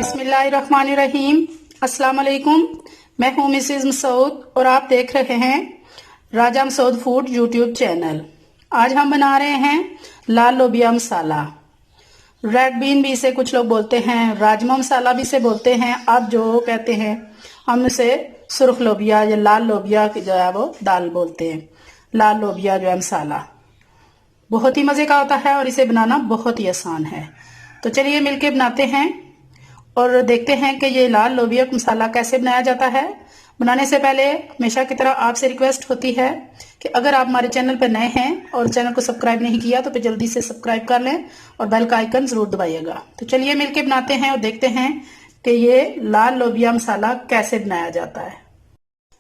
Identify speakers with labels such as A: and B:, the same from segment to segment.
A: बिस्मिल्लाहिर्रहमानिर्रहीम। अस्सलाम वालेकुम। मैं हूं मिसेज मसूद और आप देख रहे हैं राजा मसूद फूड यूट्यूब चैनल। आज हम बना रहे हैं लाल लोबिया मसाला। रेड बीन भी इसे कुछ लोग बोलते हैं, राजमा मसाला भी इसे बोलते हैं। आप जो कहते हैं, हम इसे सुर्ख लोबिया या लाल लोबिया की जो है वो दाल बोलते हैं। लाल लोबिया जो है मसाला बहुत ही मजे का होता है और इसे बनाना बहुत ही आसान है। तो चलिए मिलके बनाते हैं और देखते हैं कि ये लाल लोबिया मसाला कैसे बनाया जाता है। बनाने से पहले हमेशा की तरह आपसे रिक्वेस्ट होती है कि अगर आप हमारे चैनल पर नए हैं और चैनल को सब्सक्राइब नहीं किया तो फिर जल्दी से सब्सक्राइब कर लें और बेल का आइकन जरूर दबाइएगा। तो चलिए मिलके बनाते हैं और देखते हैं कि ये लाल लोबिया मसाला कैसे बनाया जाता है।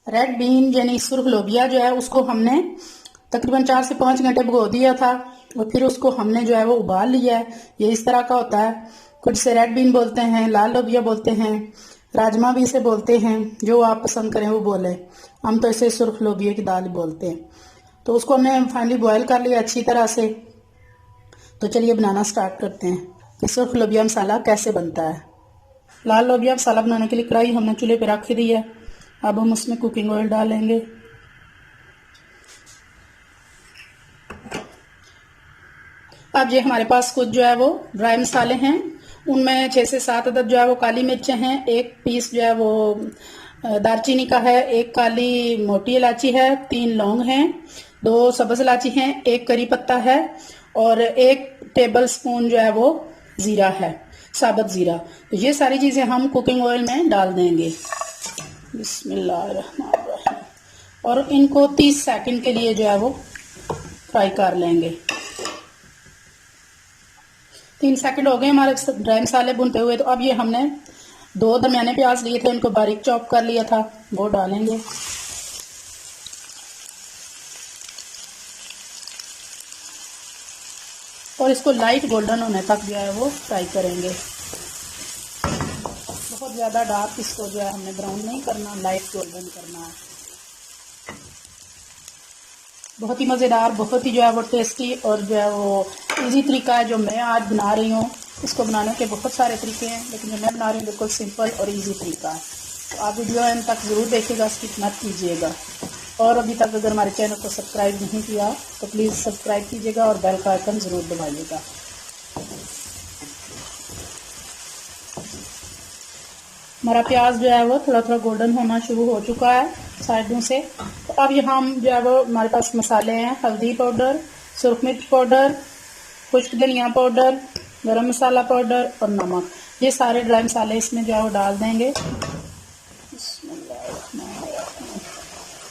A: रेड बीन यानी सुर्ख लोबिया जो है उसको हमने तकरीबन 4 से 5 घंटे भिगो दिया था और फिर उसको हमने जो है वो उबाल लिया है। ये इस तरह का होता है। कुछ से रेड बीन बोलते हैं, लाल लोबिया बोलते हैं, राजमा भी इसे बोलते हैं। जो आप पसंद करें वो बोले। हम तो इसे सुर्ख लोबिया की दाल बोलते हैं। तो उसको हमने फाइनली बॉयल कर लिया अच्छी तरह से। तो चलिए बनाना स्टार्ट करते हैं कि सुर्ख लोबिया मसाला कैसे बनता है। लाल लोबिया मसाला बनाने के लिए कढ़ाई हमने चूल्हे पे रख दी है। अब हम उसमें कुकिंग ऑयल डालेंगे। अब ये हमारे पास कुछ जो है वो ड्राई मसाले हैं। उनमें 6 से 7 अदद जो है वो काली मिर्चें हैं, 1 पीस जो है वो दालचीनी का है, 1 काली मोटी इलायची है, 3 लौंग हैं, 2 सब्ज इलायची हैं, 1 करी पत्ता है और 1 टेबल स्पून जो है वो जीरा है, साबुत जीरा। तो ये सारी चीजें हम कुकिंग ऑयल में डाल देंगे। बिस्मिल्लाहिर्रहमानिर्रहीम। और इनको 30 सेकंड के लिए जो है वो फ्राई कर लेंगे। 3 सेकंड हो गए हमारे ड्राई मसाले भुनते हुए। तो अब ये हमने 2 दरमियाने प्याज लिए थे, उनको बारीक चॉप कर लिया था, वो डालेंगे। और इसको लाइट गोल्डन होने तक जो है वो फ्राई करेंगे। बहुत ज्यादा डार्क इसको जो है हमने ब्राउन नहीं करना, लाइट गोल्डन करना है। बहुत ही मज़ेदार, बहुत ही जो है वो टेस्टी और जो है वो इजी तरीका है जो मैं आज बना रही हूँ। इसको बनाने के बहुत सारे तरीके हैं, लेकिन जो मैं बना रही हूँ बिल्कुल सिंपल और इजी तरीका है। तो आप वीडियो एंड तक ज़रूर देखिएगा, स्किप मत कीजिएगा। और अभी तक अगर हमारे चैनल को सब्सक्राइब नहीं किया तो प्लीज़ सब्सक्राइब कीजिएगा और बेल का आइकन ज़रूर दबाइएगा। हमारा प्याज जो है वो थोड़ा थोड़ा गोल्डन होना शुरू हो चुका है साइडों से। तो अब यहाँ हम जो है वो हमारे पास मसाले हैं, हल्दी पाउडर, सुर्ख मिर्च पाउडर, खुश्क धनिया पाउडर, गरम मसाला पाउडर और नमक। ये सारे ड्राई मसाले इसमें जो है वो डाल देंगे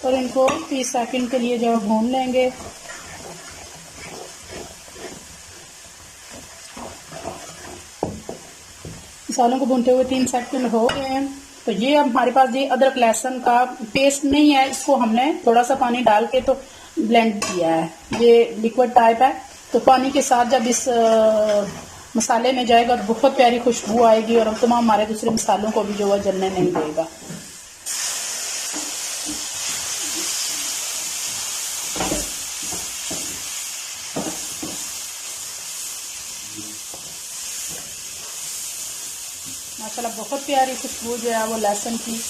A: और इनको 30 सेकंड के लिए जो है भून लेंगे। मसालों को भूनते हुए 3 सेकंड हो गए हैं। तो ये अब हमारे पास ये अदरक लहसुन का पेस्ट नहीं है, इसको हमने थोड़ा सा पानी डाल के तो ब्लेंड किया है। ये लिक्विड टाइप है। तो पानी के साथ जब इस मसाले में जाएगा तो बहुत प्यारी खुशबू आएगी और तमाम हमारे दूसरे मसालों को भी जो है जलने नहीं देगा। माशाल्लाह बहुत प्यारी खुशबू जो है वो लहसुन की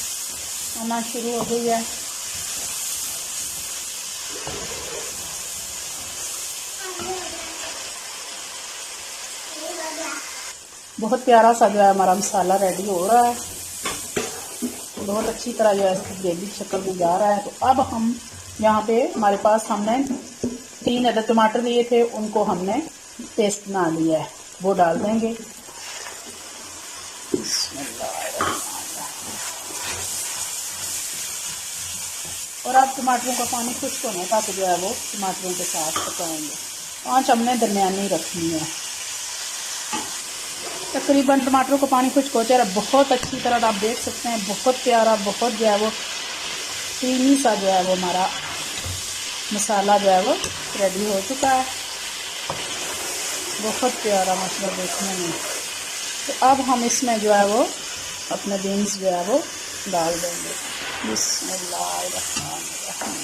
A: आना शुरू हो गई है। बहुत प्यारा सा जो है हमारा मसाला रेडी हो रहा है। बहुत अच्छी तरह जो है ग्रेवी की शक्ल में जा रहा है। तो अब हम यहाँ पे हमारे पास हमने 3 अदद टमाटर लिए थे, उनको हमने पेस्ट बना लिया है, वो डाल देंगे। और अब टमाटरों का पानी खुश्क होने तक जो है वो टमाटरों के साथ पकाएंगे। आंच हमने दरमियानी रखनी है। तकरीबन टमाटरों का पानी खुश्क हो जाए बहुत अच्छी तरह आप देख सकते हैं। बहुत प्यारा, बहुत जो है वो क्रीमी सा जो है वो हमारा मसाला जो है वो रेडी हो चुका है। बहुत प्यारा मसाला देखने में। तो अब हम इसमें जो है वो अपने बीन्स जो है वो डाल देंगे। बिस्मिल्लाहिर्रहमानिर्रहीम।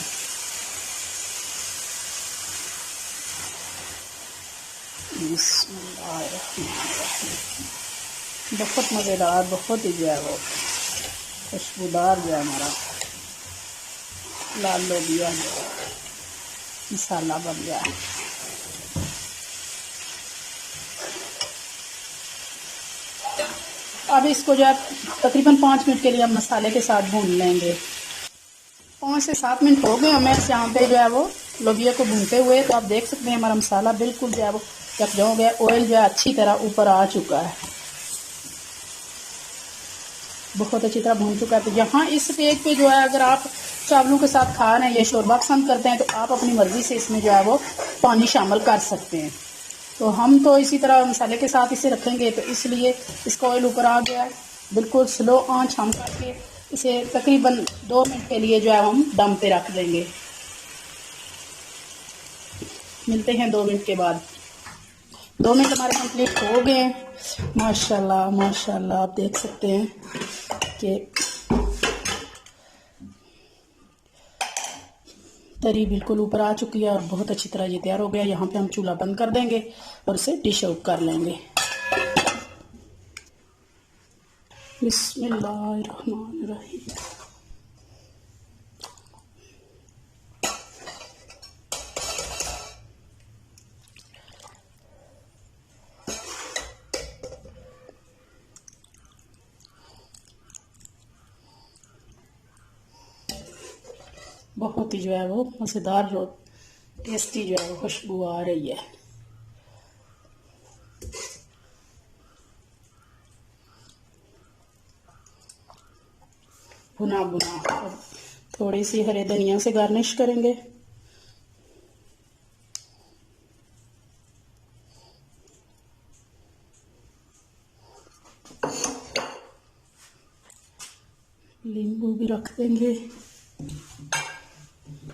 A: बिस्मिल्लाहिर्रहमानिर्रहीम। बहुत मज़ेदार, बहुत ही जो है वो खुशबूदार जो है हमारा लाल लोबिया मसाला बन गया है। अब इसको जो है तकरीबन 5 मिनट के लिए हम मसाले के साथ भून लेंगे। 5 से 7 मिनट हो गए हमें यहाँ पे जो है वो लोबिया को भूनते हुए। तो आप देख सकते हैं हमारा मसाला बिल्कुल जो है वो यकजा हो गया, ऑयल जो है अच्छी तरह ऊपर आ चुका है, बहुत अच्छी तरह भून चुका है। तो यहाँ इस स्टेज पे जो है अगर आप चावलों के साथ खा रहे हैं या शोरबा पसंद करते हैं तो आप अपनी मर्ज़ी से इसमें जो है वो पानी शामिल कर सकते हैं। तो हम तो इसी तरह मसाले के साथ इसे रखेंगे, तो इसलिए इसका ऑयल ऊपर आ गया है। बिल्कुल स्लो आंच हम करके इसे तकरीबन 2 मिनट के लिए जो है हम दम पे रख देंगे। मिलते हैं 2 मिनट के बाद। 2 मिनट हमारे कंप्लीट हो गए हैं। माशाल्लाह माशाल्लाह, आप देख सकते हैं कि तरी बिल्कुल ऊपर आ चुकी है और बहुत अच्छी तरह ये तैयार हो गया। यहाँ पे हम चूल्हा बंद कर देंगे और इसे डिश आउट कर लेंगे। बिस्मिल्लाहिर्रहमानिर्रहीम। बहुत ही जो है वो मज़ेदार और टेस्टी जो है वो खुशबू आ रही है। भुना भुना। अब थोड़ी सी हरे धनिया से गार्निश करेंगे। नींबू भी रख देंगे,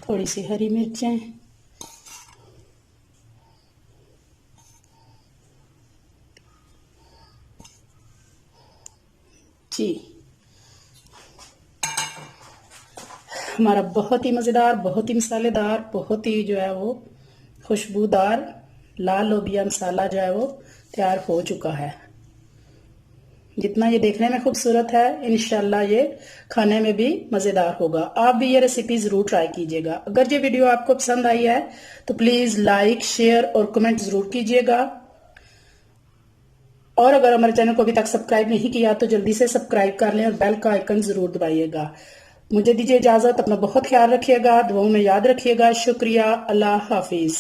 A: थोड़ी सी हरी मिर्चें, जी। हमारा बहुत ही मज़ेदार, बहुत ही मसालेदार, बहुत ही जो है वो खुशबूदार लाल लोबिया मसाला जो है वो तैयार हो चुका है। जितना ये देखने में खूबसूरत है, इंशाल्लाह ये खाने में भी मज़ेदार होगा। आप भी ये रेसिपी ज़रूर ट्राई कीजिएगा। अगर ये वीडियो आपको पसंद आई है तो प्लीज़ लाइक, शेयर और कमेंट ज़रूर कीजिएगा। और अगर हमारे चैनल को अभी तक सब्सक्राइब नहीं किया तो जल्दी से सब्सक्राइब कर लें और बेल का आइकन ज़रूर दबाइएगा। मुझे दीजिए इजाज़त। अपना बहुत ख्याल रखिएगा, दुआओं में याद रखिएगा। शुक्रिया। अल्लाह हाफिज़।